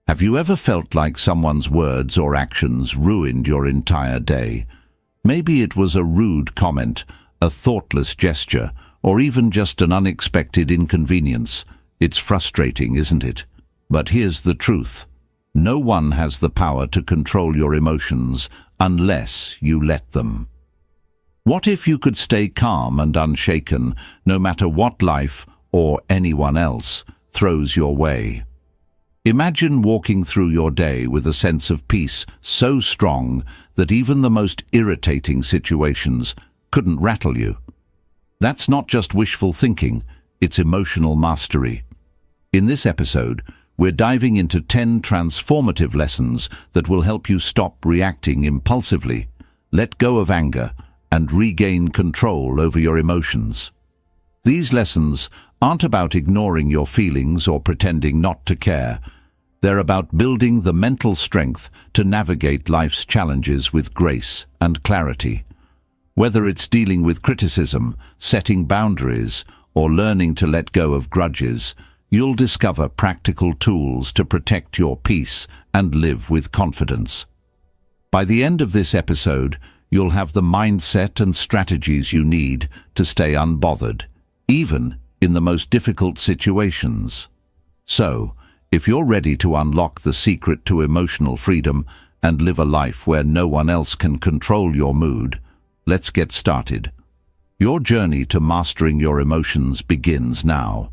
Have you ever felt like someone's words or actions ruined your entire day? Maybe it was a rude comment, a thoughtless gesture, or even just an unexpected inconvenience. It's frustrating, isn't it? But here's the truth. No one has the power to control your emotions unless you let them. What if you could stay calm and unshaken no matter what life or anyone else throws your way? Imagine walking through your day with a sense of peace so strong that even the most irritating situations couldn't rattle you. That's not just wishful thinking, it's emotional mastery. In this episode, we're diving into 10 transformative lessons that will help you stop reacting impulsively, let go of anger, and regain control over your emotions. These lessons aren't about ignoring your feelings or pretending not to care. They're about building the mental strength to navigate life's challenges with grace and clarity. Whether it's dealing with criticism, setting boundaries, or learning to let go of grudges, you'll discover practical tools to protect your peace and live with confidence. By the end of this episode, you'll have the mindset and strategies you need to stay unbothered, even in the most difficult situations. So, if you're ready to unlock the secret to emotional freedom and live a life where no one else can control your mood, let's get started. Your journey to mastering your emotions begins now.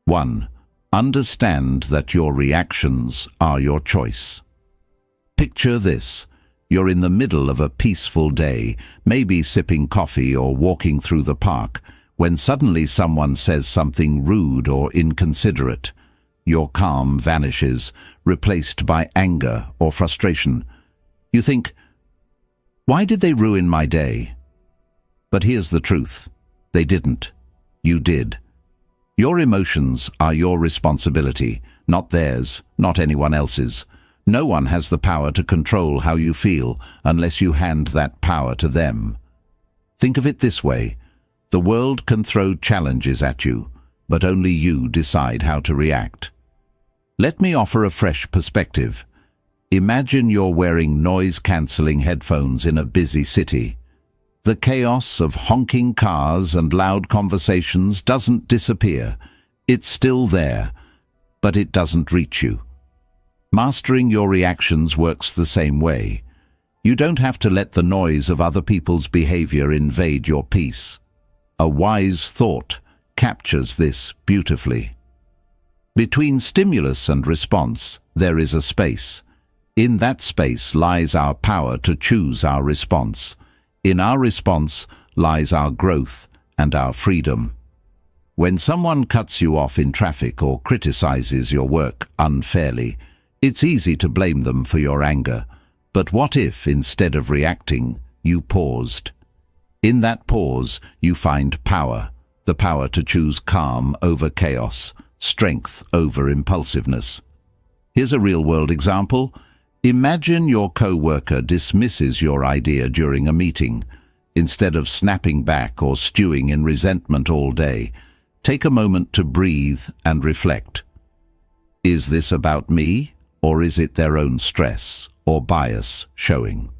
1. Understand that your reactions are your choice. Picture this. You're in the middle of a peaceful day, maybe sipping coffee or walking through the park, when suddenly someone says something rude or inconsiderate. Your calm vanishes, replaced by anger or frustration. You think, why did they ruin my day? But here's the truth. They didn't. You did. Your emotions are your responsibility, not theirs, not anyone else's. No one has the power to control how you feel unless you hand that power to them. Think of it this way. The world can throw challenges at you, but only you decide how to react. Let me offer a fresh perspective. Imagine you're wearing noise-cancelling headphones in a busy city. The chaos of honking cars and loud conversations doesn't disappear. It's still there, but it doesn't reach you. Mastering your reactions works the same way. You don't have to let the noise of other people's behavior invade your peace. A wise thought captures this beautifully. Between stimulus and response, there is a space. In that space lies our power to choose our response. In our response lies our growth and our freedom. When someone cuts you off in traffic or criticizes your work unfairly, it's easy to blame them for your anger. But what if, instead of reacting, you paused? In that pause, you find power, the power to choose calm over chaos, strength over impulsiveness. Here's a real-world example. Imagine your co-worker dismisses your idea during a meeting. Instead of snapping back or stewing in resentment all day, take a moment to breathe and reflect. Is this about me, or is it their own stress or bias showing?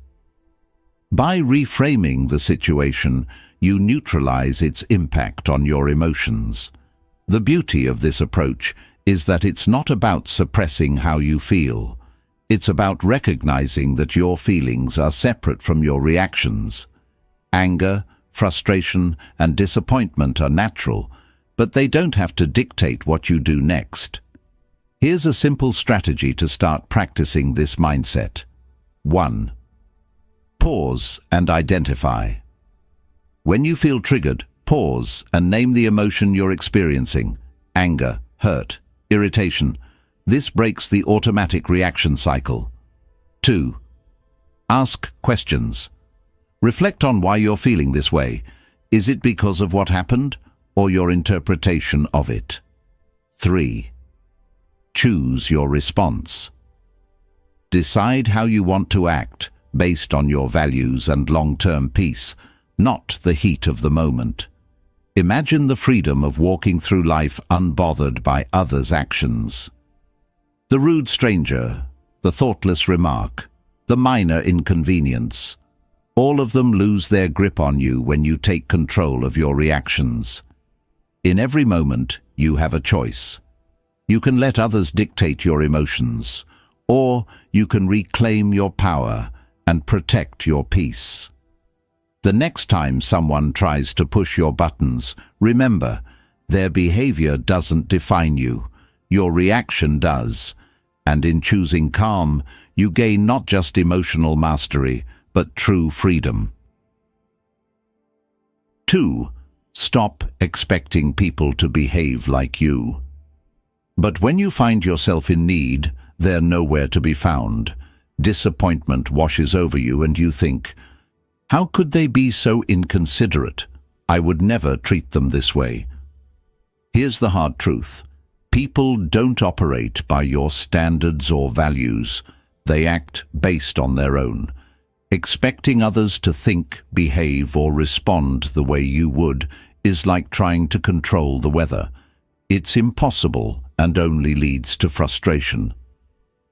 By reframing the situation, you neutralize its impact on your emotions. The beauty of this approach is that it's not about suppressing how you feel. It's about recognizing that your feelings are separate from your reactions. Anger, frustration, and disappointment are natural, but they don't have to dictate what you do next. Here's a simple strategy to start practicing this mindset. 1. Pause and identify. When you feel triggered, pause and name the emotion you're experiencing. Anger, hurt, irritation. This breaks the automatic reaction cycle. 2. Ask questions. Reflect on why you're feeling this way. Is it because of what happened or your interpretation of it? 3. Choose your response. Decide how you want to act based on your values and long-term peace, not the heat of the moment. Imagine the freedom of walking through life unbothered by others' actions. The rude stranger, the thoughtless remark, the minor inconvenience. All of them lose their grip on you when you take control of your reactions. In every moment, you have a choice. You can let others dictate your emotions, or you can reclaim your power and protect your peace. The next time someone tries to push your buttons, remember, their behavior doesn't define you. Your reaction does. And in choosing calm, you gain not just emotional mastery, but true freedom. 2. Stop expecting people to behave like you. But when you find yourself in need, they're nowhere to be found. Disappointment washes over you and you think, how could they be so inconsiderate? I would never treat them this way. Here's the hard truth. People don't operate by your standards or values. They act based on their own. Expecting others to think, behave, or respond the way you would is like trying to control the weather. It's impossible and only leads to frustration.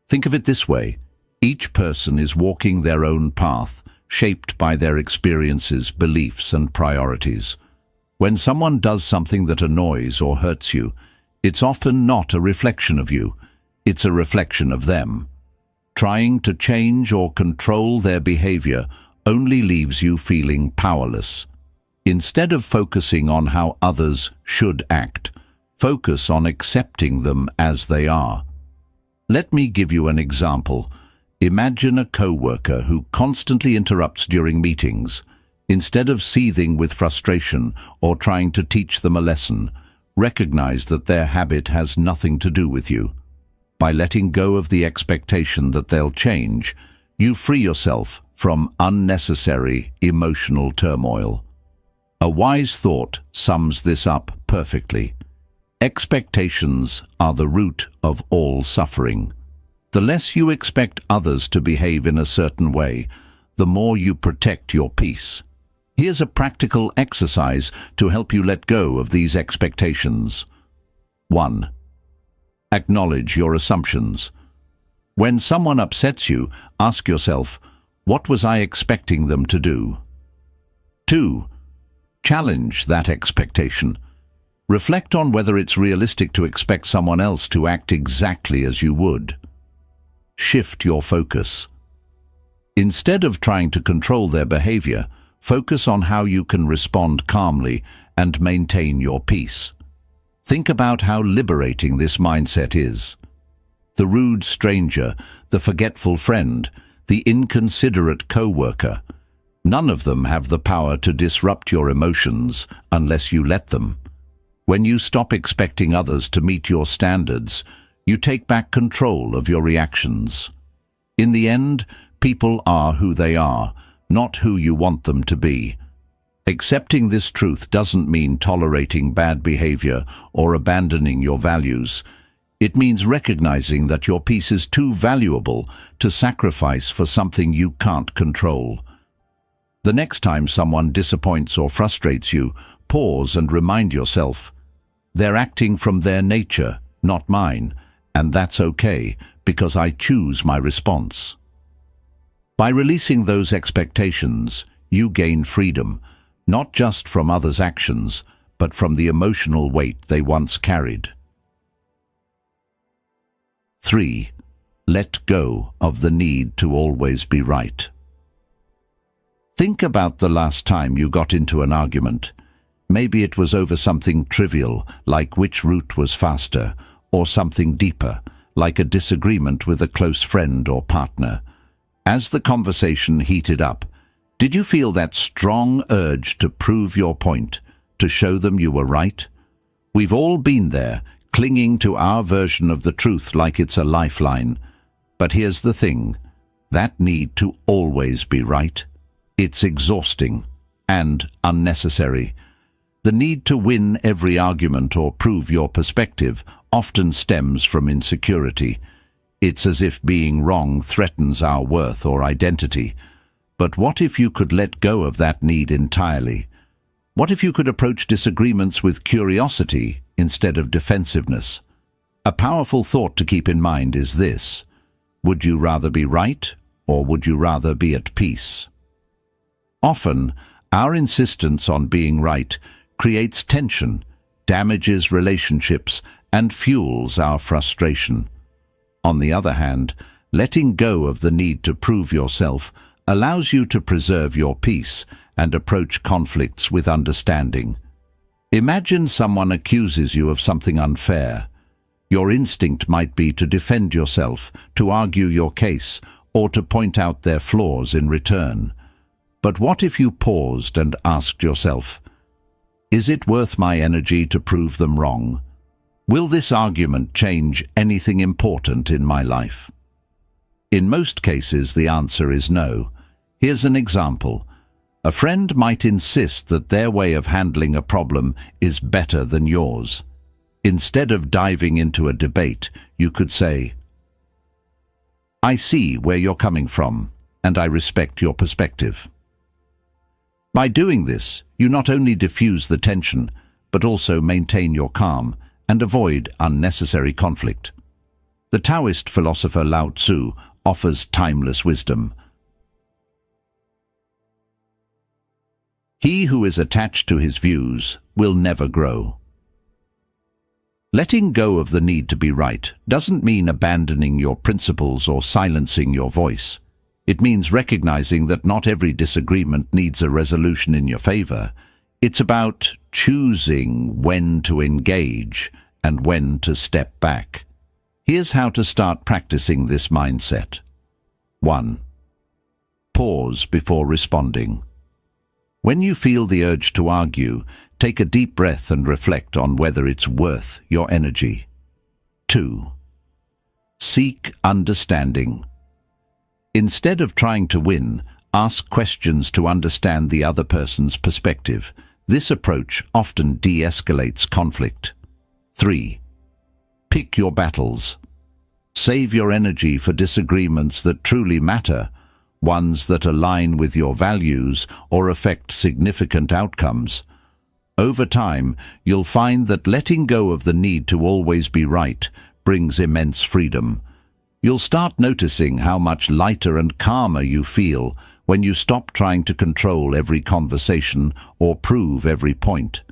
Think of it this way. Each person is walking their own path, shaped by their experiences, beliefs, and priorities. When someone does something that annoys or hurts you, it's often not a reflection of you. It's a reflection of them. Trying to change or control their behavior only leaves you feeling powerless. Instead of focusing on how others should act, focus on accepting them as they are. Let me give you an example. Imagine a co-worker who constantly interrupts during meetings. Instead of seething with frustration or trying to teach them a lesson, recognize that their habit has nothing to do with you. By letting go of the expectation that they'll change, you free yourself from unnecessary emotional turmoil. A wise thought sums this up perfectly. Expectations are the root of all suffering. The less you expect others to behave in a certain way, the more you protect your peace. Here's a practical exercise to help you let go of these expectations. 1. Acknowledge your assumptions. When someone upsets you, ask yourself, what was I expecting them to do? 2. Challenge that expectation. Reflect on whether it's realistic to expect someone else to act exactly as you would. Shift your focus. Instead of trying to control their behavior, focus on how you can respond calmly and maintain your peace. Think about how liberating this mindset is. The rude stranger, the forgetful friend, the inconsiderate co-worker. None of them have the power to disrupt your emotions unless you let them. When you stop expecting others to meet your standards, you take back control of your reactions. In the end, people are who they are, not who you want them to be. Accepting this truth doesn't mean tolerating bad behavior or abandoning your values. It means recognizing that your peace is too valuable to sacrifice for something you can't control. The next time someone disappoints or frustrates you, pause and remind yourself, they're acting from their nature, not mine, and that's okay, because I choose my response. By releasing those expectations, you gain freedom, not just from others' actions, but from the emotional weight they once carried. 3. Let go of the need to always be right. Think about the last time you got into an argument. Maybe it was over something trivial, like which route was faster, or something deeper, like a disagreement with a close friend or partner. As the conversation heated up, did you feel that strong urge to prove your point, to show them you were right? We've all been there, clinging to our version of the truth like it's a lifeline. But here's the thing, that need to always be right, it's exhausting and unnecessary. The need to win every argument or prove your perspective often stems from insecurity. It's as if being wrong threatens our worth or identity. But what if you could let go of that need entirely? What if you could approach disagreements with curiosity instead of defensiveness? A powerful thought to keep in mind is this: would you rather be right, or would you rather be at peace? Often, our insistence on being right creates tension, damages relationships, and fuels our frustration. On the other hand, letting go of the need to prove yourself allows you to preserve your peace and approach conflicts with understanding. Imagine someone accuses you of something unfair. Your instinct might be to defend yourself, to argue your case, or to point out their flaws in return. But what if you paused and asked yourself, is it worth my energy to prove them wrong? Will this argument change anything important in my life? In most cases, the answer is no. Here's an example. A friend might insist that their way of handling a problem is better than yours. Instead of diving into a debate, you could say, I see where you're coming from, and I respect your perspective. By doing this, you not only diffuse the tension, but also maintain your calm and avoid unnecessary conflict. The Taoist philosopher Lao Tzu offers timeless wisdom. He who is attached to his views will never grow. Letting go of the need to be right doesn't mean abandoning your principles or silencing your voice. It means recognizing that not every disagreement needs a resolution in your favor. It's about choosing when to engage and when to step back. Here's how to start practicing this mindset. 1. Pause before responding. When you feel the urge to argue, take a deep breath and reflect on whether it's worth your energy. 2. Seek understanding. Instead of trying to win, ask questions to understand the other person's perspective. This approach often de-escalates conflict. 3. Pick your battles. Save your energy for disagreements that truly matter, ones that align with your values or affect significant outcomes. Over time, you'll find that letting go of the need to always be right brings immense freedom. You'll start noticing how much lighter and calmer you feel when you stop trying to control every conversation or prove every point.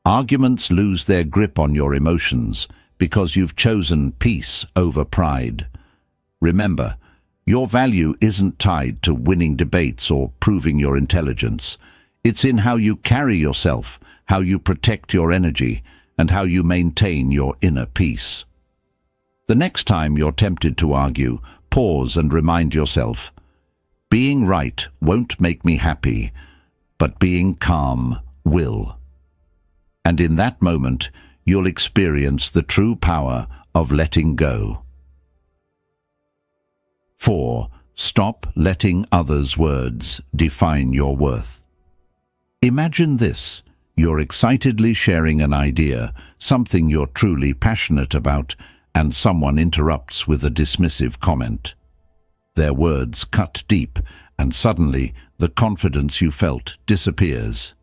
Arguments lose their grip on your emotions because you've chosen peace over pride. Remember, your value isn't tied to winning debates or proving your intelligence. It's in how you carry yourself, how you protect your energy, and how you maintain your inner peace. The next time you're tempted to argue, pause and remind yourself, being right won't make me happy, but being calm will. And in that moment, you'll experience the true power of letting go. 4. Stop letting others' words define your worth. Imagine this. You're excitedly sharing an idea, something you're truly passionate about, and someone interrupts with a dismissive comment. Their words cut deep, and suddenly the confidence you felt disappears.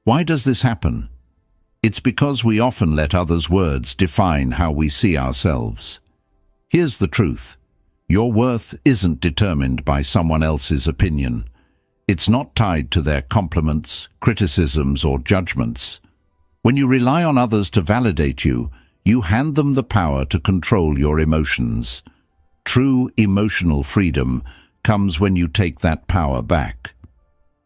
Why does this happen? It's because we often let others' words define how we see ourselves. Here's the truth. Your worth isn't determined by someone else's opinion. It's not tied to their compliments, criticisms, or judgments. When you rely on others to validate you, you hand them the power to control your emotions. True emotional freedom comes when you take that power back.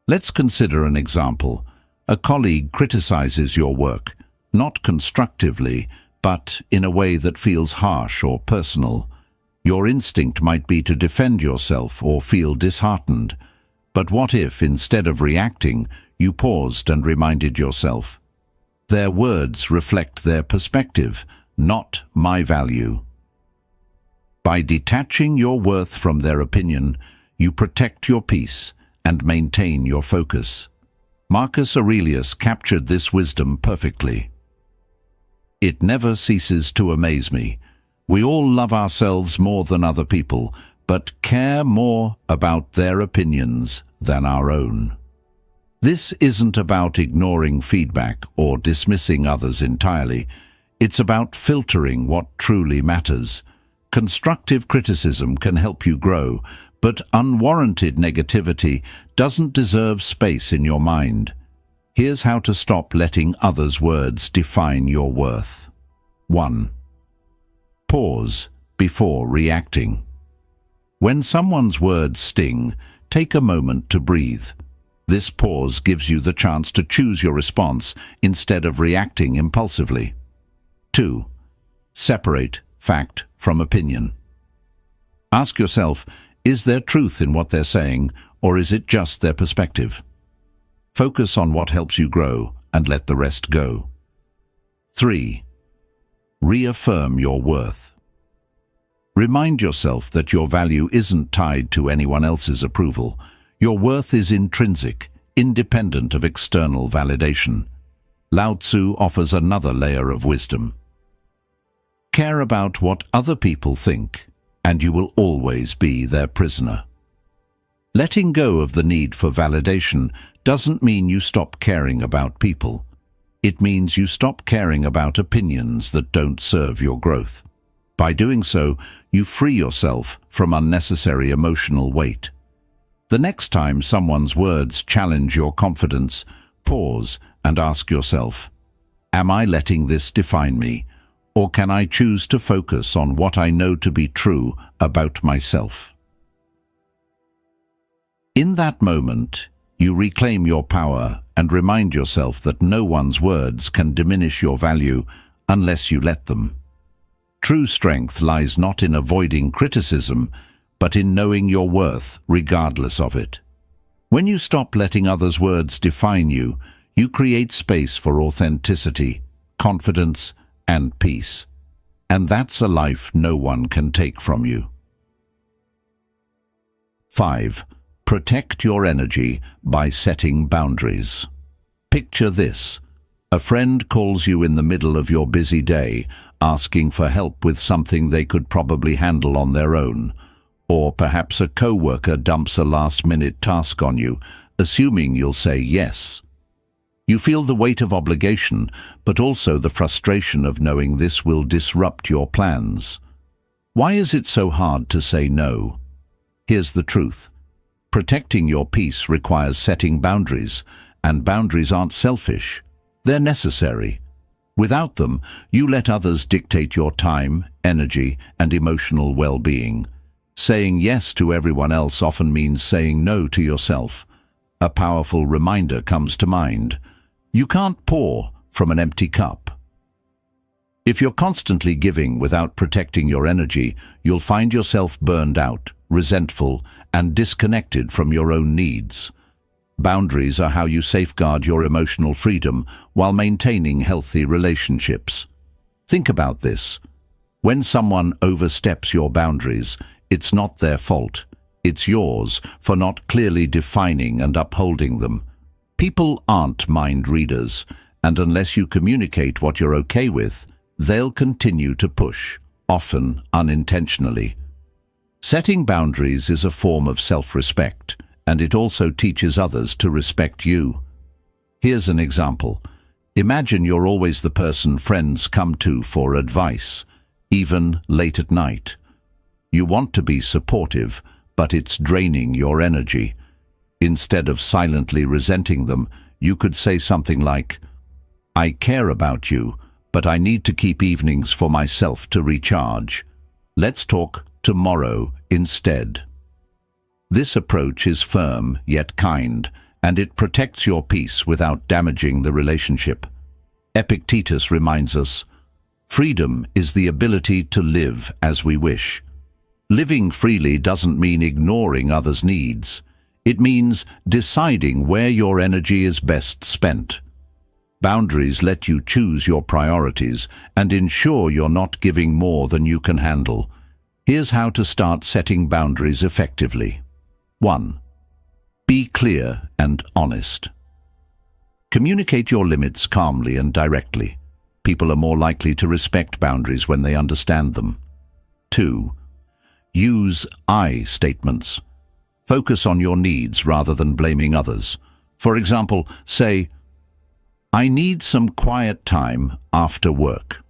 Let's consider an example. A colleague criticizes your work, not constructively, but in a way that feels harsh or personal. Your instinct might be to defend yourself or feel disheartened. But what if, instead of reacting, you paused and reminded yourself, their words reflect their perspective, not my value. By detaching your worth from their opinion, you protect your peace and maintain your focus. Marcus Aurelius captured this wisdom perfectly. It never ceases to amaze me. We all love ourselves more than other people, but care more about their opinions than our own. This isn't about ignoring feedback or dismissing others entirely. It's about filtering what truly matters. Constructive criticism can help you grow, but unwarranted negativity doesn't deserve space in your mind. Here's how to stop letting others' words define your worth. 1. Pause before reacting. When someone's words sting, take a moment to breathe. This pause gives you the chance to choose your response instead of reacting impulsively. 2. Separate fact from opinion. Ask yourself, is there truth in what they're saying, or is it just their perspective? Focus on what helps you grow and let the rest go. 3. Reaffirm your worth. Remind yourself that your value isn't tied to anyone else's approval. Your worth is intrinsic, independent of external validation. Lao Tzu offers another layer of wisdom. Care about what other people think, and you will always be their prisoner. Letting go of the need for validation doesn't mean you stop caring about people. It means you stop caring about opinions that don't serve your growth. By doing so, you free yourself from unnecessary emotional weight. The next time someone's words challenge your confidence, pause and ask yourself, am I letting this define me, or can I choose to focus on what I know to be true about myself? In that moment, you reclaim your power and remind yourself that no one's words can diminish your value unless you let them. True strength lies not in avoiding criticism, but in knowing your worth regardless of it. When you stop letting others' words define you, you create space for authenticity, confidence, and peace. And that's a life no one can take from you. 5. Protect your energy by setting boundaries. Picture this. A friend calls you in the middle of your busy day, asking for help with something they could probably handle on their own. Or perhaps a co-worker dumps a last-minute task on you, assuming you'll say yes. You feel the weight of obligation, but also the frustration of knowing this will disrupt your plans. Why is it so hard to say no? Here's the truth. Protecting your peace requires setting boundaries, and boundaries aren't selfish. They're necessary. Without them, you let others dictate your time, energy, and emotional well-being. Saying yes to everyone else often means saying no to yourself. A powerful reminder comes to mind. You can't pour from an empty cup. If you're constantly giving without protecting your energy, you'll find yourself burned out, resentful, and disconnected from your own needs. Boundaries are how you safeguard your emotional freedom while maintaining healthy relationships. Think about this. When someone oversteps your boundaries, it's not their fault. It's yours for not clearly defining and upholding them. People aren't mind readers, and unless you communicate what you're okay with, they'll continue to push, often unintentionally. Setting boundaries is a form of self-respect, and it also teaches others to respect you. Here's an example. Imagine you're always the person friends come to for advice, even late at night. You want to be supportive, but it's draining your energy. Instead of silently resenting them, you could say something like, I care about you, but I need to keep evenings for myself to recharge. Let's talk tomorrow instead. This approach is firm yet kind, and it protects your peace without damaging the relationship. Epictetus reminds us, freedom is the ability to live as we wish. Living freely doesn't mean ignoring others' needs. It means deciding where your energy is best spent. Boundaries let you choose your priorities and ensure you're not giving more than you can handle. Here's how to start setting boundaries effectively. 1. Be clear and honest. Communicate your limits calmly and directly. People are more likely to respect boundaries when they understand them. 2. Use I statements. Focus on your needs rather than blaming others. For example, say, I need some quiet time after work.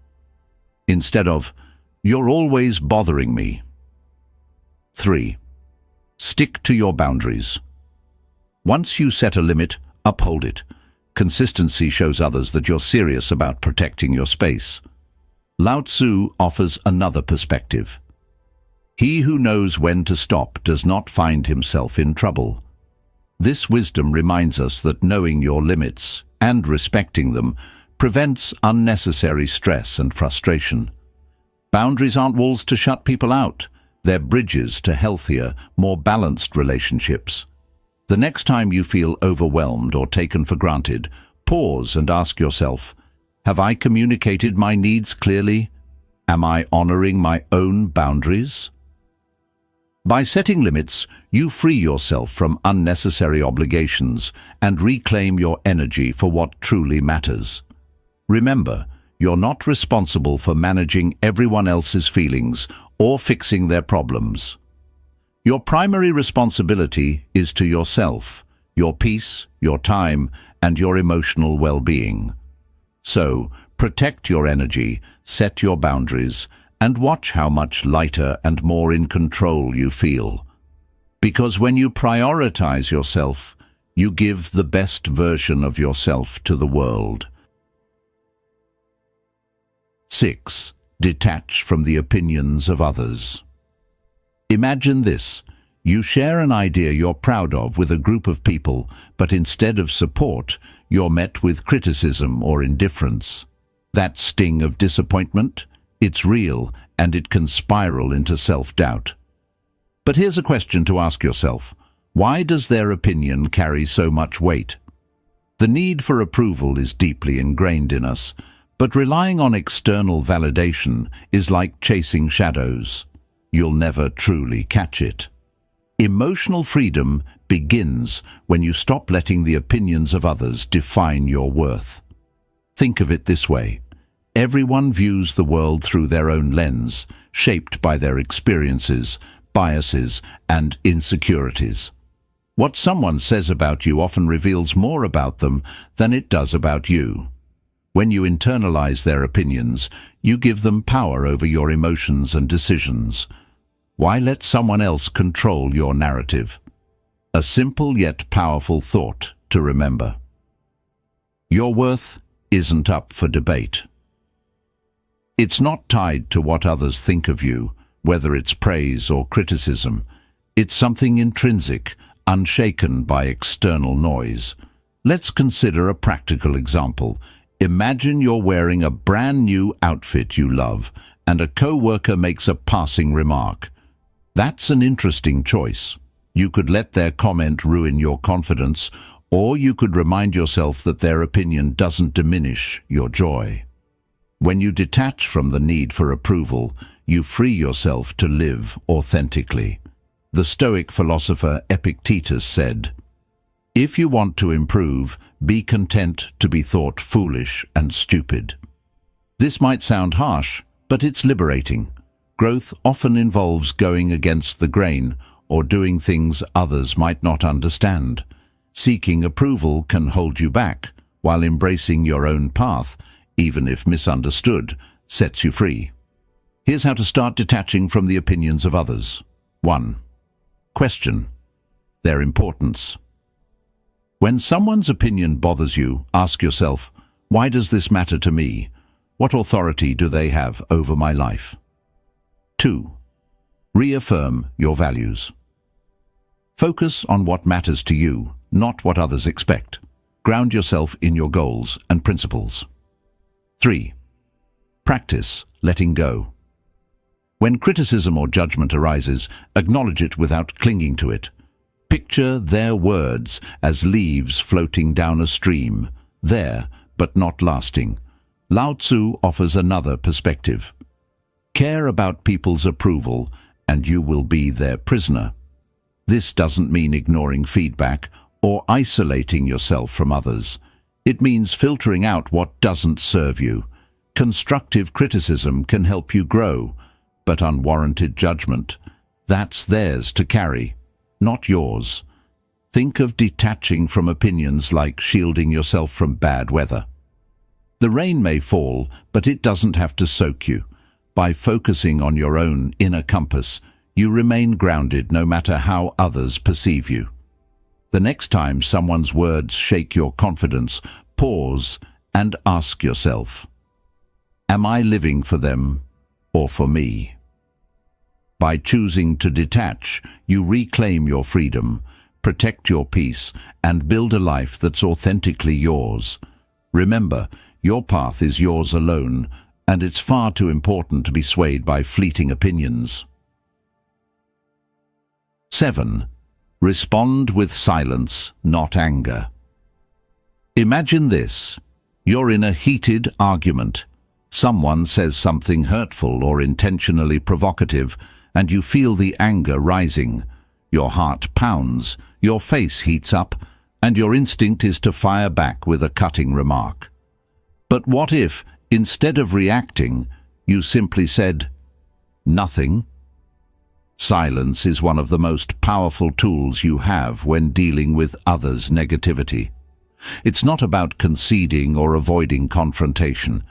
instead of, "You're always bothering me." 3. Stick to your boundaries. Once you set a limit, uphold it. Consistency shows others that you're serious about protecting your space. Lao Tzu offers another perspective. He who knows when to stop does not find himself in trouble. This wisdom reminds us that knowing your limits and respecting them prevents unnecessary stress and frustration. Boundaries aren't walls to shut people out. They're bridges to healthier, more balanced relationships. The next time you feel overwhelmed or taken for granted, pause and ask yourself, have I communicated my needs clearly? Am I honoring my own boundaries? By setting limits, you free yourself from unnecessary obligations and reclaim your energy for what truly matters. Remember, you're not responsible for managing everyone else's feelings or fixing their problems. Your primary responsibility is to yourself, your peace, your time, and your emotional well-being. So, protect your energy, set your boundaries, and watch how much lighter and more in control you feel. Because when you prioritize yourself, you give the best version of yourself to the world. 6. Detach from the opinions of others. Imagine this. You share an idea you're proud of with a group of people, but instead of support, you're met with criticism or indifference. That sting of disappointment? It's real, and it can spiral into self-doubt. But here's a question to ask yourself. Why does their opinion carry so much weight? The need for approval is deeply ingrained in us, but relying on external validation is like chasing shadows. You'll never truly catch it. Emotional freedom begins when you stop letting the opinions of others define your worth. Think of it this way. Everyone views the world through their own lens, shaped by their experiences, biases, and insecurities. What someone says about you often reveals more about them than it does about you. When you internalize their opinions, you give them power over your emotions and decisions. Why let someone else control your narrative? A simple yet powerful thought to remember. Your worth isn't up for debate. It's not tied to what others think of you, whether it's praise or criticism. It's something intrinsic, unshaken by external noise. Let's consider a practical example. Imagine you're wearing a brand new outfit you love, and a co-worker makes a passing remark. That's an interesting choice. You could let their comment ruin your confidence, or you could remind yourself that their opinion doesn't diminish your joy. When you detach from the need for approval, you free yourself to live authentically. The Stoic philosopher Epictetus said, "If you want to improve, be content to be thought foolish and stupid." This might sound harsh, but it's liberating. Growth often involves going against the grain or doing things others might not understand. Seeking approval can hold you back, while embracing your own path, even if misunderstood, sets you free. Here's how to start detaching from the opinions of others. 1. Question their importance. When someone's opinion bothers you, ask yourself, why does this matter to me? What authority do they have over my life? 2. Reaffirm your values. Focus on what matters to you, not what others expect. Ground yourself in your goals and principles. 3. Practice letting go. When criticism or judgment arises, acknowledge it without clinging to it. Picture their words as leaves floating down a stream, there but not lasting. Lao Tzu offers another perspective. Care about people's approval, and you will be their prisoner. This doesn't mean ignoring feedback or isolating yourself from others. It means filtering out what doesn't serve you. Constructive criticism can help you grow, but unwarranted judgment, that's theirs to carry, not yours. Think of detaching from opinions like shielding yourself from bad weather. The rain may fall, but it doesn't have to soak you. By focusing on your own inner compass, you remain grounded no matter how others perceive you. The next time someone's words shake your confidence, pause and ask yourself, am I living for them or for me? By choosing to detach, you reclaim your freedom, protect your peace, and build a life that's authentically yours. Remember, your path is yours alone, and it's far too important to be swayed by fleeting opinions. 7. Respond with silence, not anger. Imagine this. You're in a heated argument. Someone says something hurtful or intentionally provocative, and you feel the anger rising. Your heart pounds, your face heats up, and your instinct is to fire back with a cutting remark. But what if, instead of reacting, you simply said, nothing? Silence is one of the most powerful tools you have when dealing with others' negativity. It's not about conceding or avoiding confrontation.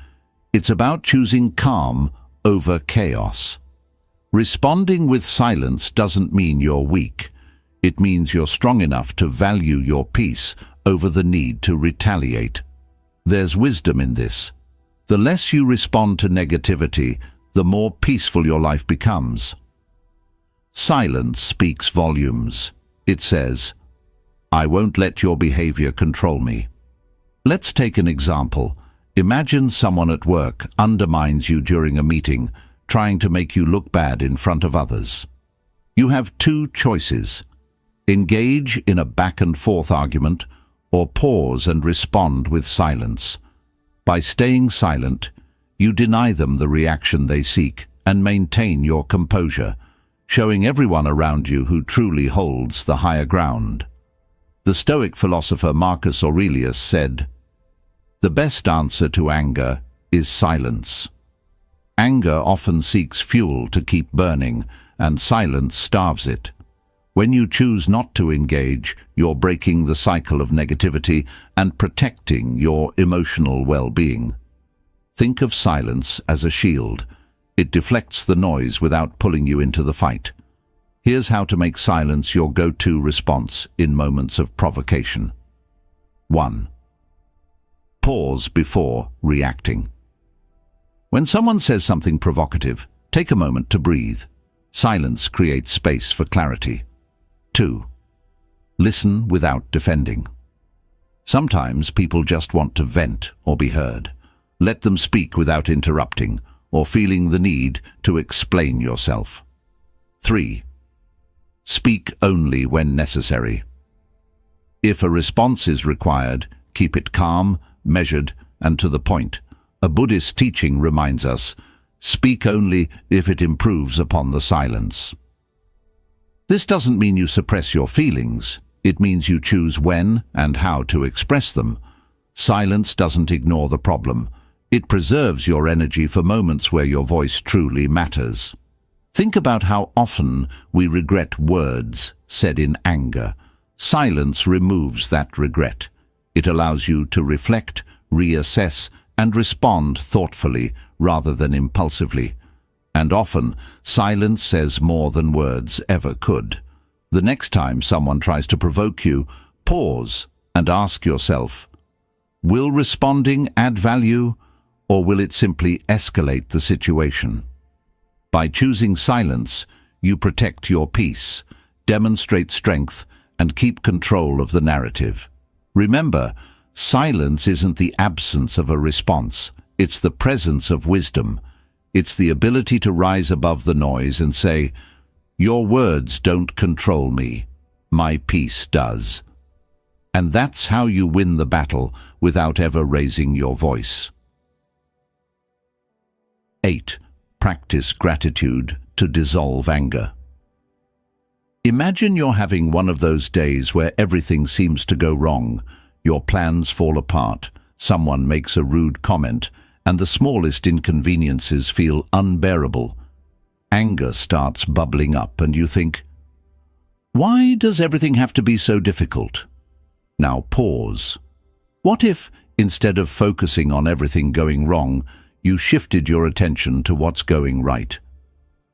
It's about choosing calm over chaos. Responding with silence doesn't mean you're weak. It means you're strong enough to value your peace over the need to retaliate. There's wisdom in this. The less you respond to negativity, the more peaceful your life becomes. Silence speaks volumes. It says, I won't let your behavior control me. Let's take an example. Imagine someone at work undermines you during a meeting, trying to make you look bad in front of others. You have two choices: engage in a back-and-forth argument, or pause and respond with silence. By staying silent, you deny them the reaction they seek and maintain your composure, showing everyone around you who truly holds the higher ground. The Stoic philosopher Marcus Aurelius said, "The best answer to anger is silence." Anger often seeks fuel to keep burning, and silence starves it. When you choose not to engage, you're breaking the cycle of negativity and protecting your emotional well-being. Think of silence as a shield. It deflects the noise without pulling you into the fight. Here's how to make silence your go-to response in moments of provocation. 1. Pause before reacting. When someone says something provocative, take a moment to breathe. Silence creates space for clarity. 2. Listen without defending. Sometimes people just want to vent or be heard. Let them speak without interrupting or feeling the need to explain yourself. 3. Speak only when necessary. If a response is required, keep it calm, measured, and to the point. A Buddhist teaching reminds us, speak only if it improves upon the silence. This doesn't mean you suppress your feelings. It means you choose when and how to express them. Silence doesn't ignore the problem. It preserves your energy for moments where your voice truly matters. Think about how often we regret words said in anger. Silence removes that regret. It allows you to reflect, reassess, and respond thoughtfully rather than impulsively. And often, silence says more than words ever could. The next time someone tries to provoke you, pause and ask yourself, will responding add value, or will it simply escalate the situation? By choosing silence, you protect your peace, demonstrate strength, and keep control of the narrative. Remember, silence isn't the absence of a response. It's the presence of wisdom. It's the ability to rise above the noise and say, your words don't control me. My peace does. And that's how you win the battle without ever raising your voice. 8. Practice gratitude to dissolve anger. Imagine you're having one of those days where everything seems to go wrong. Your plans fall apart, someone makes a rude comment, and the smallest inconveniences feel unbearable. Anger starts bubbling up and you think, why does everything have to be so difficult? Now pause. What if, instead of focusing on everything going wrong, you shifted your attention to what's going right.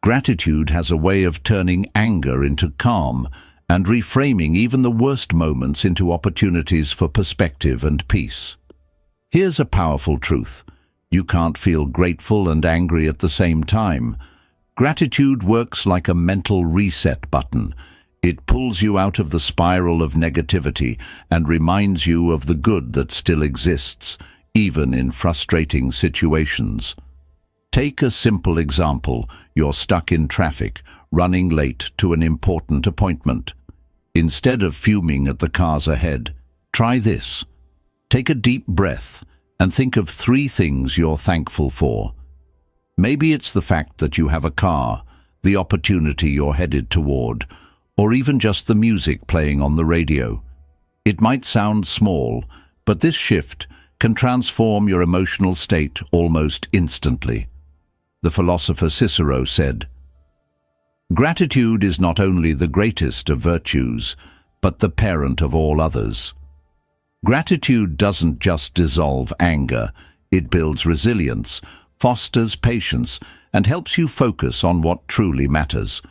Gratitude has a way of turning anger into calm and reframing even the worst moments into opportunities for perspective and peace. Here's a powerful truth. You can't feel grateful and angry at the same time. Gratitude works like a mental reset button. It pulls you out of the spiral of negativity and reminds you of the good that still exists, even in frustrating situations. Take a simple example. You're stuck in traffic, running late to an important appointment. Instead of fuming at the cars ahead, try this. Take a deep breath and think of 3 things you're thankful for. Maybe it's the fact that you have a car, the opportunity you're headed toward, or even just the music playing on the radio. It might sound small, but this shift can transform your emotional state almost instantly. The philosopher Cicero said, "Gratitude is not only the greatest of virtues, but the parent of all others." Gratitude doesn't just dissolve anger, it builds resilience, fosters patience, and helps you focus on what truly matters.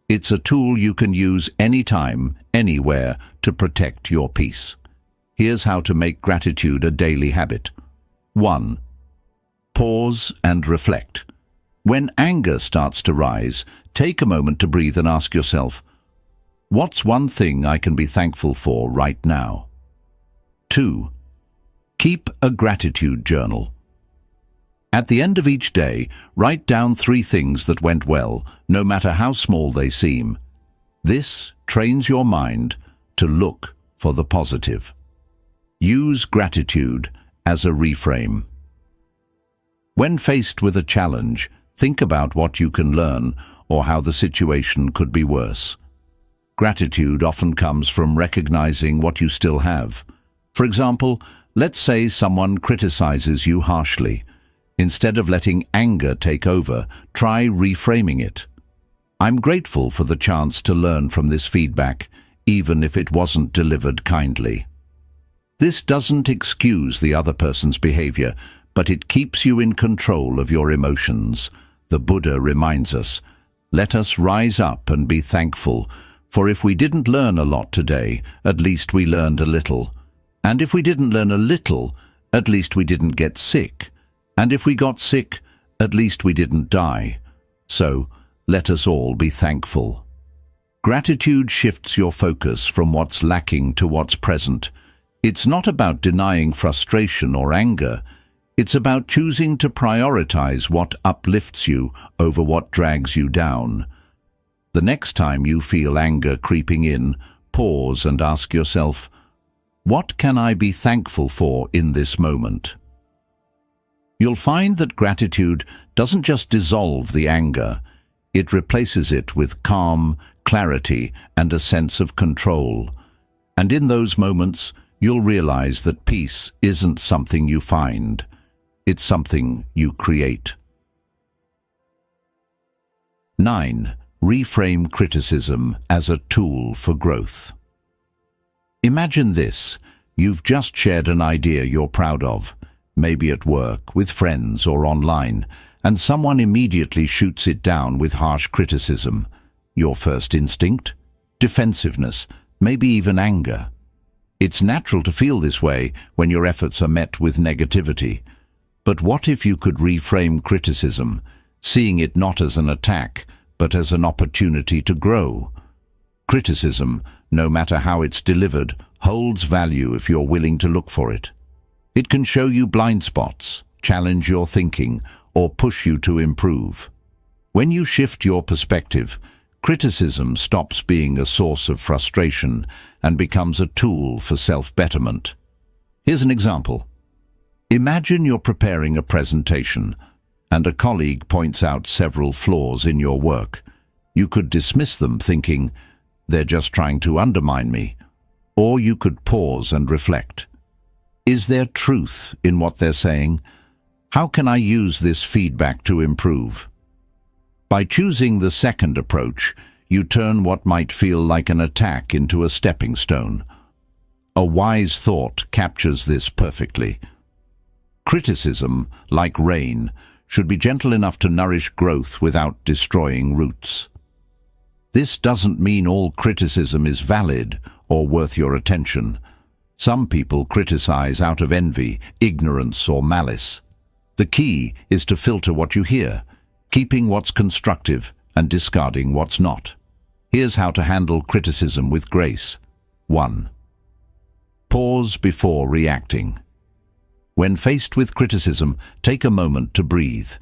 It's a tool you can use anytime, anywhere, to protect your peace. Here's how to make gratitude a daily habit. 1. Pause and reflect. When anger starts to rise, take a moment to breathe and ask yourself, what's one thing I can be thankful for right now? 2. Keep a gratitude journal. At the end of each day, write down 3 things that went well, no matter how small they seem. This trains your mind to look for the positive. Use gratitude as a reframe. When faced with a challenge, think about what you can learn or how the situation could be worse. Gratitude often comes from recognizing what you still have. For example, let's say someone criticizes you harshly. Instead of letting anger take over, try reframing it. I'm grateful for the chance to learn from this feedback, even if it wasn't delivered kindly. This doesn't excuse the other person's behavior, but it keeps you in control of your emotions. The Buddha reminds us, let us rise up and be thankful, for if we didn't learn a lot today, at least we learned a little. And if we didn't learn a little, at least we didn't get sick. And if we got sick, at least we didn't die. So, let us all be thankful. Gratitude shifts your focus from what's lacking to what's present. It's not about denying frustration or anger. It's about choosing to prioritize what uplifts you over what drags you down. The next time you feel anger creeping in, pause and ask yourself, what can I be thankful for in this moment? You'll find that gratitude doesn't just dissolve the anger, it replaces it with calm, clarity, and a sense of control. And in those moments, you'll realize that peace isn't something you find, it's something you create. 9. Reframe criticism as a tool for growth. Imagine this. You've just shared an idea you're proud of, maybe at work, with friends or online, and someone immediately shoots it down with harsh criticism. Your first instinct? Defensiveness, maybe even anger. It's natural to feel this way when your efforts are met with negativity. But what if you could reframe criticism, seeing it not as an attack, but as an opportunity to grow? Criticism, no matter how it's delivered, holds value if you're willing to look for it. It can show you blind spots, challenge your thinking, or push you to improve. When you shift your perspective, criticism stops being a source of frustration and becomes a tool for self-betterment. Here's an example. Imagine you're preparing a presentation, and a colleague points out several flaws in your work. You could dismiss them thinking, they're just trying to undermine me. Or you could pause and reflect. Is there truth in what they're saying? How can I use this feedback to improve? By choosing the second approach, you turn what might feel like an attack into a stepping stone. A wise thought captures this perfectly. Criticism, like rain, should be gentle enough to nourish growth without destroying roots. This doesn't mean all criticism is valid or worth your attention. Some people criticize out of envy, ignorance, or malice. The key is to filter what you hear, keeping what's constructive and discarding what's not. Here's how to handle criticism with grace. 1. Pause before reacting. When faced with criticism, take a moment to breathe.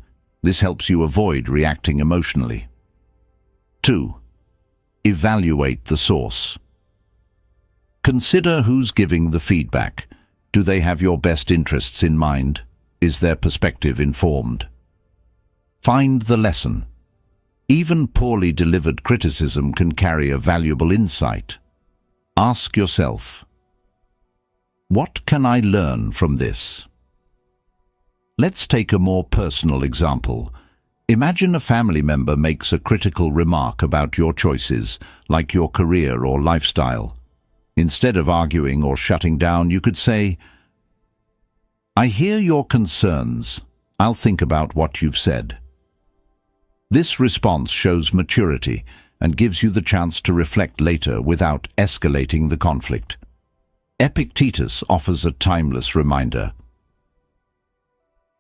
This helps you avoid reacting emotionally. 2. Evaluate the source. Consider who's giving the feedback. Do they have your best interests in mind? Is their perspective informed? Find the lesson. Even poorly delivered criticism can carry a valuable insight. Ask yourself, what can I learn from this? Let's take a more personal example. Imagine a family member makes a critical remark about your choices, like your career or lifestyle. Instead of arguing or shutting down, you could say, "I hear your concerns. I'll think about what you've said." This response shows maturity and gives you the chance to reflect later without escalating the conflict. Epictetus offers a timeless reminder.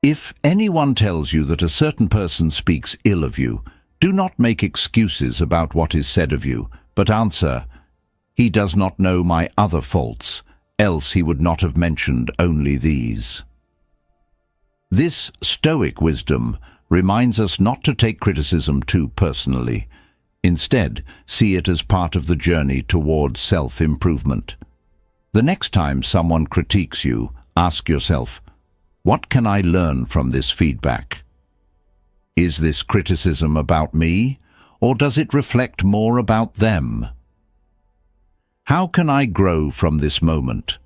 If anyone tells you that a certain person speaks ill of you, do not make excuses about what is said of you, but answer, "He does not know my other faults, else he would not have mentioned only these." This Stoic wisdom reminds us not to take criticism too personally. Instead, see it as part of the journey towards self-improvement. The next time someone critiques you, ask yourself, what can I learn from this feedback? Is this criticism about me, or does it reflect more about them? How can I grow from this moment?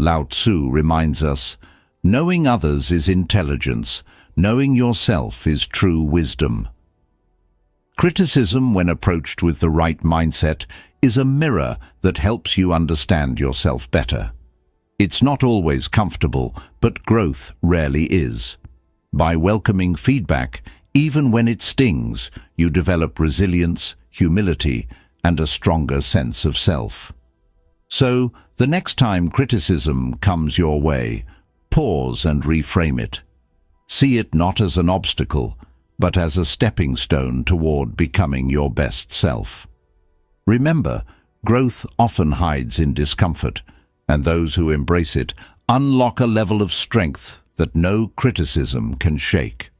Lao Tzu reminds us, knowing others is intelligence, knowing yourself is true wisdom. Criticism, when approached with the right mindset, is a mirror that helps you understand yourself better. It's not always comfortable, but growth rarely is. By welcoming feedback, even when it stings, you develop resilience, humility, and a stronger sense of self. So, the next time criticism comes your way, pause and reframe it. See it not as an obstacle, but as a stepping stone toward becoming your best self. Remember, growth often hides in discomfort, and those who embrace it unlock a level of strength that no criticism can shake.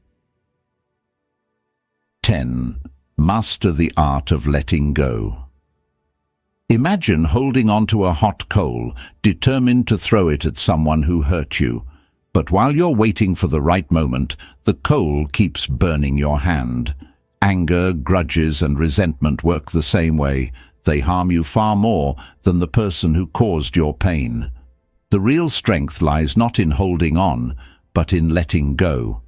10. Master the art of letting go. Imagine holding onto a hot coal, determined to throw it at someone who hurt you. But while you're waiting for the right moment, the coal keeps burning your hand. Anger, grudges, and resentment work the same way. They harm you far more than the person who caused your pain. The real strength lies not in holding on, but in letting go.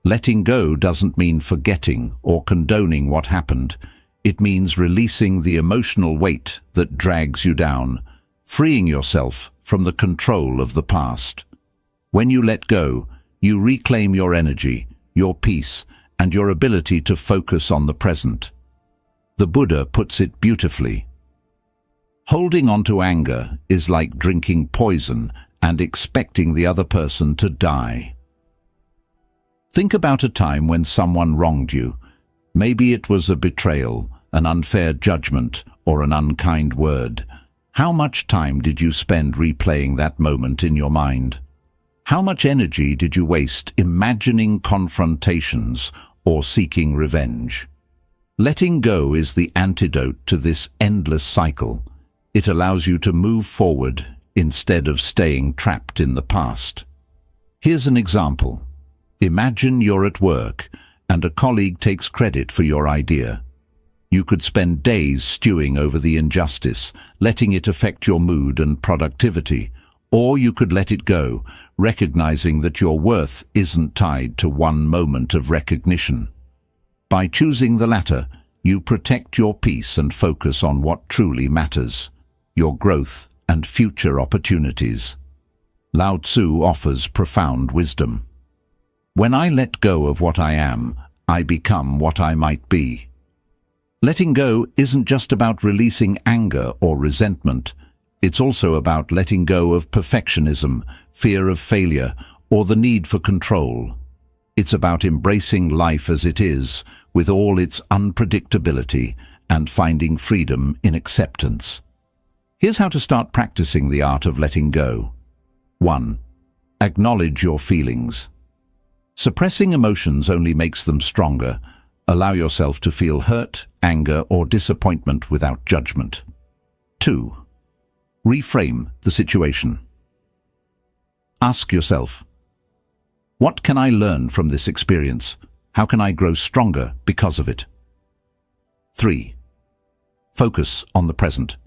Letting go doesn't mean forgetting or condoning what happened. It means releasing the emotional weight that drags you down, freeing yourself from the control of the past. When you let go, you reclaim your energy, your peace, and your ability to focus on the present. The Buddha puts it beautifully. Holding on to anger is like drinking poison and expecting the other person to die. Think about a time when someone wronged you. Maybe it was a betrayal, an unfair judgment, or an unkind word. How much time did you spend replaying that moment in your mind? How much energy did you waste imagining confrontations or seeking revenge? Letting go is the antidote to this endless cycle. It allows you to move forward instead of staying trapped in the past. Here's an example. Imagine you're at work and a colleague takes credit for your idea. You could spend days stewing over the injustice, letting it affect your mood and productivity. Or you could let it go, recognizing that your worth isn't tied to one moment of recognition. By choosing the latter, you protect your peace and focus on what truly matters, your growth and future opportunities. Lao Tzu offers profound wisdom. When I let go of what I am, I become what I might be. Letting go isn't just about releasing anger or resentment. It's also about letting go of perfectionism, fear of failure, or the need for control. It's about embracing life as it is, with all its unpredictability, and finding freedom in acceptance. Here's how to start practicing the art of letting go. 1. Acknowledge your feelings. Suppressing emotions only makes them stronger. Allow yourself to feel hurt, anger, or disappointment without judgment. 2. Reframe the situation. Ask yourself, what can I learn from this experience? How can I grow stronger because of it? 3. Focus on the present.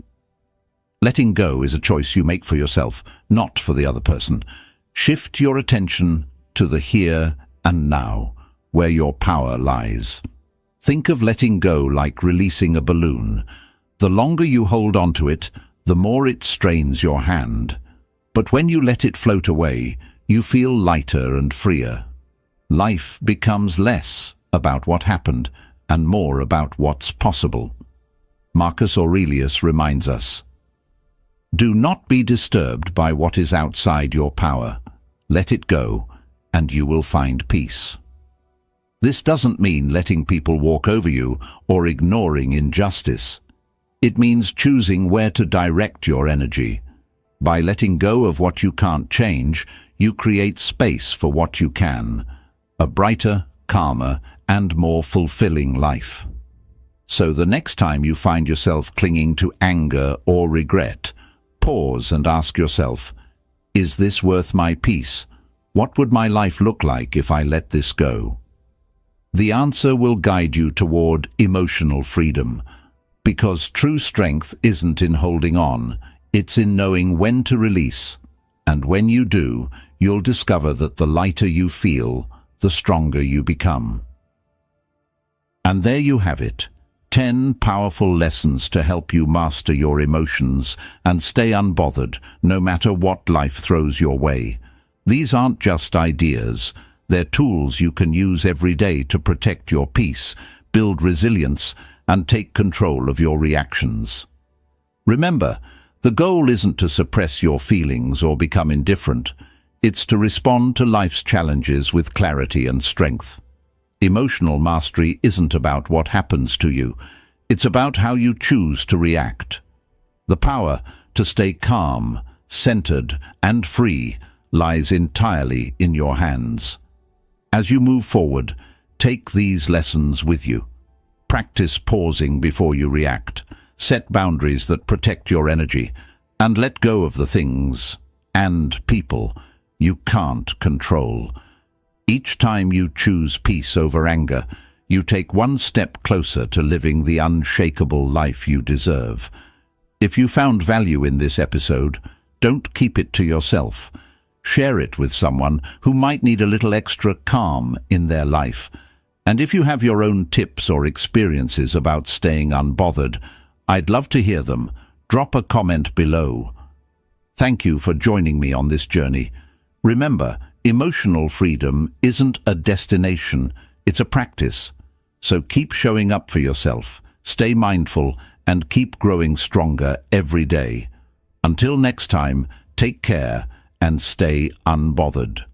Letting go is a choice you make for yourself, not for the other person. Shift your attention to the here and now, where your power lies. Think of letting go like releasing a balloon. The longer you hold on to it, the more it strains your hand. But when you let it float away, you feel lighter and freer. Life becomes less about what happened and more about what's possible. Marcus Aurelius reminds us, do not be disturbed by what is outside your power. Let it go, and you will find peace. This doesn't mean letting people walk over you or ignoring injustice. It means choosing where to direct your energy. By letting go of what you can't change, you create space for what you can, a brighter, calmer, and more fulfilling life. So the next time you find yourself clinging to anger or regret, pause and ask yourself, is this worth my peace? What would my life look like if I let this go? The answer will guide you toward emotional freedom, because true strength isn't in holding on, it's in knowing when to release. And when you do, you'll discover that the lighter you feel, the stronger you become. And there you have it, 10 powerful lessons to help you master your emotions and stay unbothered no matter what life throws your way. These aren't just ideas, they're tools you can use every day to protect your peace, build resilience, and take control of your reactions. Remember, the goal isn't to suppress your feelings or become indifferent. It's to respond to life's challenges with clarity and strength. Emotional mastery isn't about what happens to you. It's about how you choose to react. The power to stay calm, centered, and free lies entirely in your hands. As you move forward, take these lessons with you. Practice pausing before you react. Set boundaries that protect your energy, and let go of the things and people you can't control. Each time you choose peace over anger, you take one step closer to living the unshakable life you deserve. If you found value in this episode, don't keep it to yourself. Share it with someone who might need a little extra calm in their life. And if you have your own tips or experiences about staying unbothered, I'd love to hear them. Drop a comment below. Thank you for joining me on this journey. Remember, emotional freedom isn't a destination, it's a practice. So keep showing up for yourself, stay mindful, and keep growing stronger every day. Until next time, take care and stay unbothered.